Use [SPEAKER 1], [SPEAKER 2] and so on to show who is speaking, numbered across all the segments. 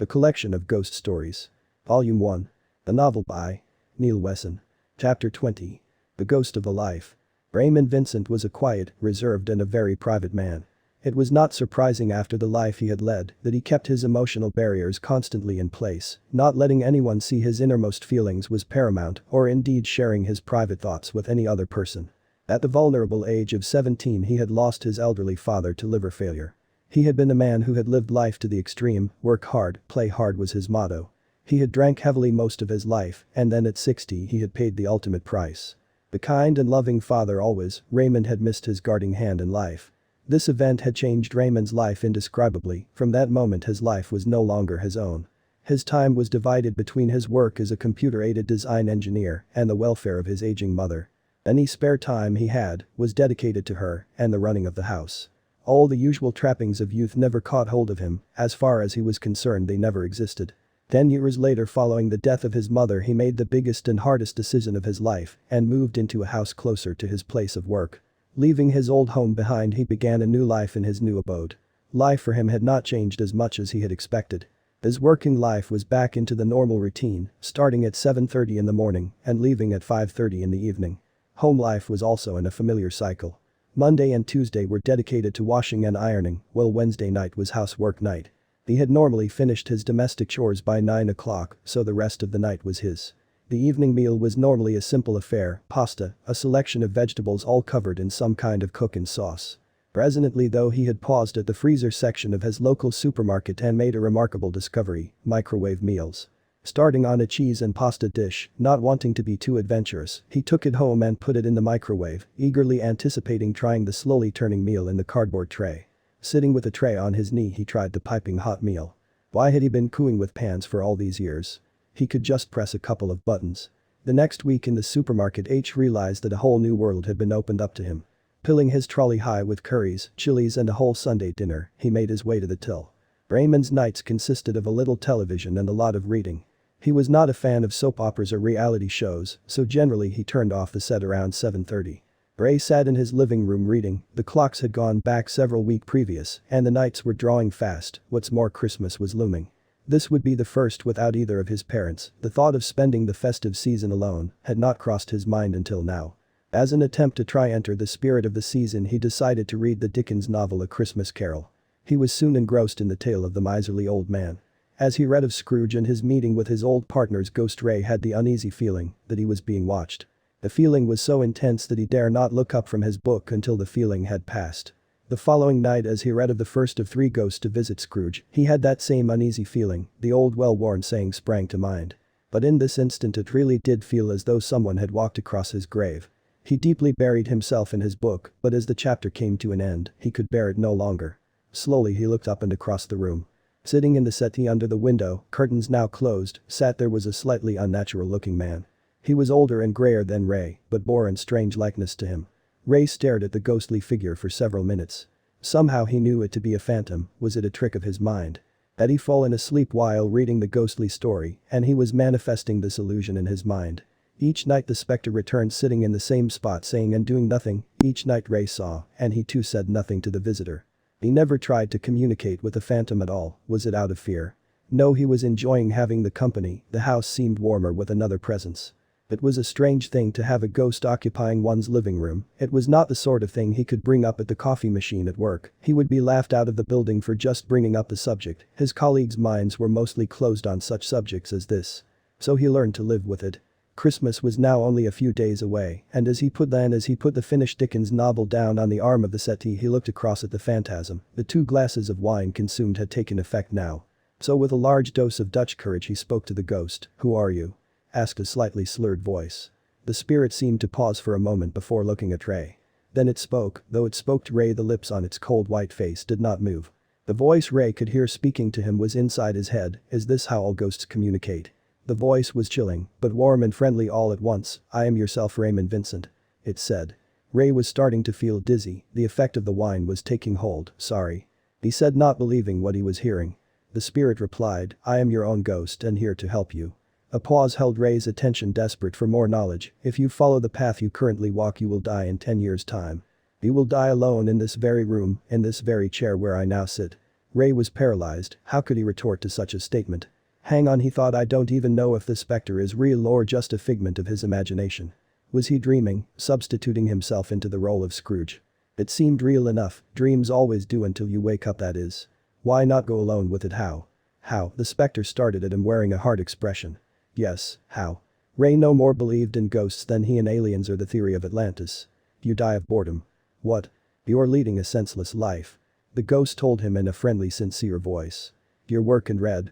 [SPEAKER 1] A collection of ghost stories. Volume 1. A novel by Neil Wesson. Chapter 20. The Ghost of a Life. Raymond Vincent was a quiet, reserved and a very private man. It was not surprising after the life he had led that he kept his emotional barriers constantly in place. Not letting anyone see his innermost feelings was paramount, or indeed sharing his private thoughts with any other person. At the vulnerable age of 17 he had lost his elderly father to liver failure. He had been a man who had lived life to the extreme. Work hard, play hard was his motto. He had drank heavily most of his life, and then at 60 he had paid the ultimate price. The kind and loving father always, Raymond had missed his guarding hand in life. This event had changed Raymond's life indescribably. From that moment his life was no longer his own. His time was divided between his work as a computer-aided design engineer and the welfare of his aging mother. Any spare time he had was dedicated to her and the running of the house. All the usual trappings of youth never caught hold of him. As far as he was concerned, they never existed. 10 years later, following the death of his mother, he made the biggest and hardest decision of his life and moved into a house closer to his place of work. Leaving his old home behind, he began a new life in his new abode. Life for him had not changed as much as he had expected. His working life was back into the normal routine, starting at 7:30 in the morning and leaving at 5:30 in the evening. Home life was also in a familiar cycle. Monday and Tuesday were dedicated to washing and ironing, while Wednesday night was housework night. He had normally finished his domestic chores by 9 o'clock, so the rest of the night was his. The evening meal was normally a simple affair: pasta, a selection of vegetables all covered in some kind of cooking sauce. Presently though, he had paused at the freezer section of his local supermarket and made a remarkable discovery: microwave meals. Starting on a cheese and pasta dish, not wanting to be too adventurous, he took it home and put it in the microwave, eagerly anticipating trying the slowly turning meal in the cardboard tray. Sitting with the tray on his knee, he tried the piping hot meal. Why had he been cooing with pans for all these years? He could just press a couple of buttons. The next week in the supermarket, H realized that a whole new world had been opened up to him. Filling his trolley high with curries, chilies and a whole Sunday dinner, he made his way to the till. Raymond's nights consisted of a little television and a lot of reading. He was not a fan of soap operas or reality shows, so generally he turned off the set around 7:30. Ray sat in his living room reading. The clocks had gone back several weeks previous, and the nights were drawing fast. What's more, Christmas was looming. This would be the first without either of his parents. The thought of spending the festive season alone had not crossed his mind until now. As an attempt to try enter the spirit of the season, he decided to read the Dickens novel A Christmas Carol. He was soon engrossed in the tale of the miserly old man. As he read of Scrooge and his meeting with his old partner's ghost, Ray had the uneasy feeling that he was being watched. The feeling was so intense that he dare not look up from his book until the feeling had passed. The following night, as he read of the first of 3 ghosts to visit Scrooge, he had that same uneasy feeling. The old well-worn saying sprang to mind. But in this instant it really did feel as though someone had walked across his grave. He deeply buried himself in his book, but as the chapter came to an end, he could bear it no longer. Slowly he looked up and across the room. Sitting in the settee under the window, curtains now closed, sat there was a slightly unnatural-looking man. He was older and grayer than Ray, but bore a strange likeness to him. Ray stared at the ghostly figure for several minutes. Somehow he knew it to be a phantom. Was it a trick of his mind? Had he fallen asleep while reading the ghostly story, and he was manifesting this illusion in his mind? Each night the specter returned, sitting in the same spot, saying and doing nothing. Each night Ray saw, and he too said nothing to the visitor. He never tried to communicate with the phantom at all. Was it out of fear? No, he was enjoying having the company. The house seemed warmer with another presence. It was a strange thing to have a ghost occupying one's living room. It was not the sort of thing he could bring up at the coffee machine at work. He would be laughed out of the building for just bringing up the subject. His colleagues' minds were mostly closed on such subjects as this. So he learned to live with it. Christmas was now only a few days away, and as he put the finished Dickens novel down on the arm of the settee, he looked across at the phantasm. The 2 glasses of wine consumed had taken effect now. So with a large dose of Dutch courage he spoke to the ghost. "Who are you?" asked a slightly slurred voice. The spirit seemed to pause for a moment before looking at Ray. Then it spoke. Though it spoke to Ray, the lips on its cold white face did not move. The voice Ray could hear speaking to him was inside his head. Is this how all ghosts communicate? The voice was chilling, but warm and friendly all at once. "I am yourself, Raymond Vincent," it said. Ray was starting to feel dizzy. The effect of the wine was taking hold. "Sorry," he said, not believing what he was hearing. The spirit replied, "I am your own ghost and here to help you." A pause held Ray's attention, desperate for more knowledge. "If you follow the path you currently walk, you will die in 10 years' time. You will die alone in this very room, in this very chair where I now sit." Ray was paralyzed. How could he retort to such a statement? Hang on, he thought, I don't even know if the specter is real or just a figment of his imagination. Was he dreaming, substituting himself into the role of Scrooge? It seemed real enough, dreams always do until you wake up, that is. Why not go alone with it? How? How? The specter started at him wearing a hard expression. Yes, how? Ray no more believed in ghosts than he in aliens or the theory of Atlantis. You die of boredom. What? You're leading a senseless life. The ghost told him in a friendly, sincere voice. You're work and read.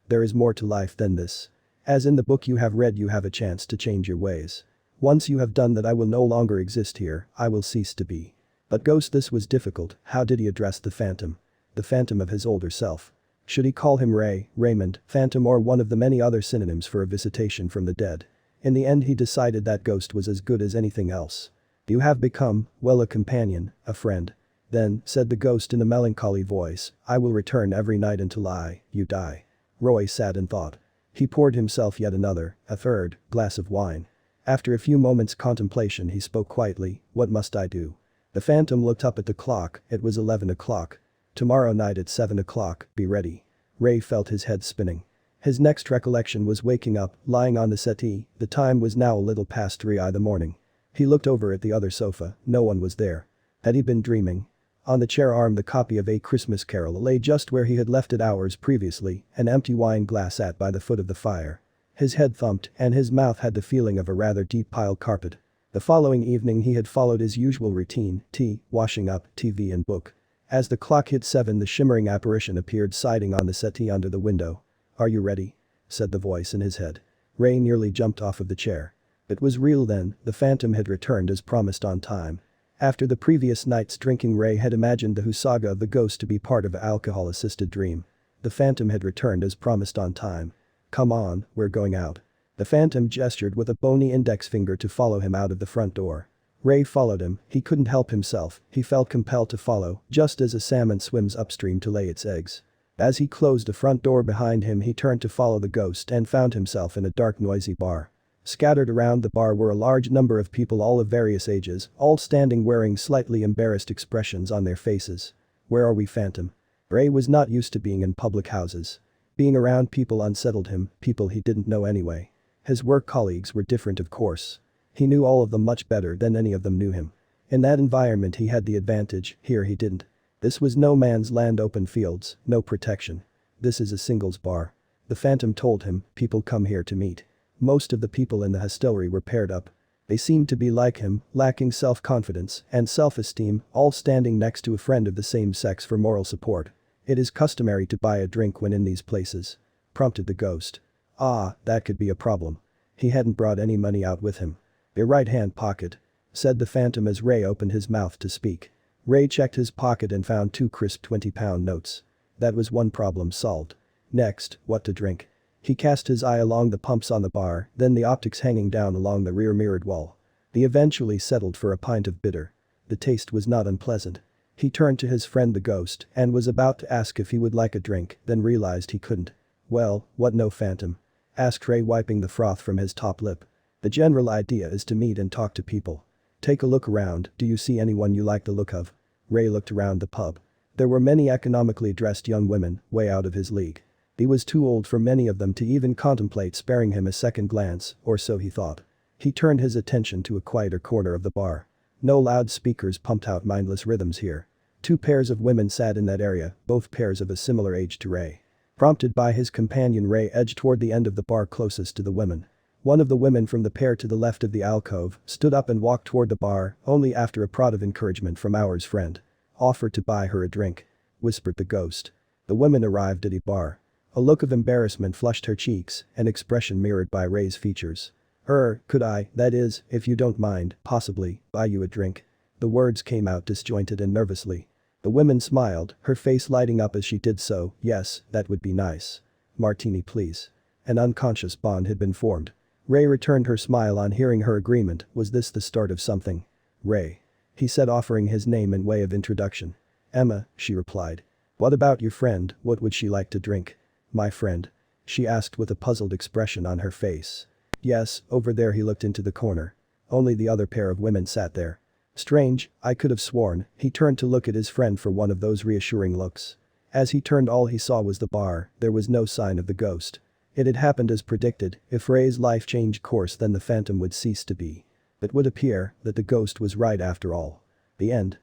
[SPEAKER 1] There is more to life than this. As in the book you have read, you have a chance to change your ways. Once you have done that, I will no longer exist here, I will cease to be. But ghost, this was difficult. How did he address the phantom? The phantom of his older self. Should he call him Ray, Raymond, Phantom, or one of the many other synonyms for a visitation from the dead? In the end he decided that ghost was as good as anything else. You have become, well, a companion, a friend. Then, said the ghost in a melancholy voice, I will return every night until you die. Roy sat and thought. He poured himself yet another, a third, glass of wine. After a few moments' contemplation he spoke quietly, what must I do? The phantom looked up at the clock. It was 11 o'clock. Tomorrow night at 7 o'clock, be ready. Ray felt his head spinning. His next recollection was waking up, lying on the settee. The time was now a little past 3 in the morning. He looked over at the other sofa, no one was there. Had he been dreaming? On the chair arm the copy of A Christmas Carol lay just where he had left it hours previously, an empty wine glass sat by the foot of the fire. His head thumped and his mouth had the feeling of a rather deep piled carpet. The following evening he had followed his usual routine, tea, washing up, TV and book. As the clock hit 7 the shimmering apparition appeared siding on the settee under the window. Are you ready? Said the voice in his head. Ray nearly jumped off of the chair. It was real then, the phantom had returned as promised on time. After the previous night's drinking Ray had imagined the Who saga of the ghost to be part of an alcohol-assisted dream. The phantom had returned as promised on time. Come on, we're going out. The phantom gestured with a bony index finger to follow him out of the front door. Ray followed him, he couldn't help himself, he felt compelled to follow, just as a salmon swims upstream to lay its eggs. As he closed the front door behind him he turned to follow the ghost and found himself in a dark, noisy bar. Scattered around the bar were a large number of people, all of various ages, all standing wearing slightly embarrassed expressions on their faces. Where are we, phantom? Ray was not used to being in public houses. Being around people unsettled him, people he didn't know anyway. His work colleagues were different, of course. He knew all of them much better than any of them knew him. In that environment he had the advantage, here he didn't. This was no man's land, open fields, no protection. This is a singles bar. The phantom told him, people come here to meet. Most of the people in the hostelry were paired up. They seemed to be like him, lacking self-confidence and self-esteem, all standing next to a friend of the same sex for moral support. It is customary to buy a drink when in these places. Prompted the ghost. Ah, that could be a problem. He hadn't brought any money out with him. Your right-hand pocket. Said the phantom as Ray opened his mouth to speak. Ray checked his pocket and found 2 crisp 20-pound notes. That was one problem solved. Next, what to drink? He cast his eye along the pumps on the bar, then the optics hanging down along the rear mirrored wall. He eventually settled for a pint of bitter. The taste was not unpleasant. He turned to his friend the ghost and was about to ask if he would like a drink, then realized he couldn't. Well, what no, phantom? Asked Ray, wiping the froth from his top lip. The general idea is to meet and talk to people. Take a look around, do you see anyone you like the look of? Ray looked around the pub. There were many economically dressed young women, way out of his league. He was too old for many of them to even contemplate sparing him a second glance, or so he thought. He turned his attention to a quieter corner of the bar. No loudspeakers pumped out mindless rhythms here. 2 pairs of women sat in that area, both pairs of a similar age to Ray. Prompted by his companion, Ray edged toward the end of the bar closest to the women. One of the women from the pair to the left of the alcove stood up and walked toward the bar, only after a prod of encouragement from Hour's friend. Offered to buy her a drink. Whispered the ghost. The woman arrived at the bar. A look of embarrassment flushed her cheeks, an expression mirrored by Ray's features. Could I, that is, if you don't mind, possibly, buy you a drink? The words came out disjointed and nervously. The woman smiled, her face lighting up as she did so. Yes, that would be nice. Martini, please. An unconscious bond had been formed. Ray returned her smile on hearing her agreement. Was this the start of something? Ray. He said, offering his name in way of introduction. Emma, she replied. What about your friend, what would she like to drink? My friend? She asked with a puzzled expression on her face. Yes, over there. He looked into the corner. Only the other pair of women sat there. Strange, I could have sworn. He turned to look at his friend for one of those reassuring looks. As he turned, all he saw was the bar. There was no sign of the ghost. It had happened as predicted. If Ray's life changed course, then the phantom would cease to be. It would appear that the ghost was right after all. The end.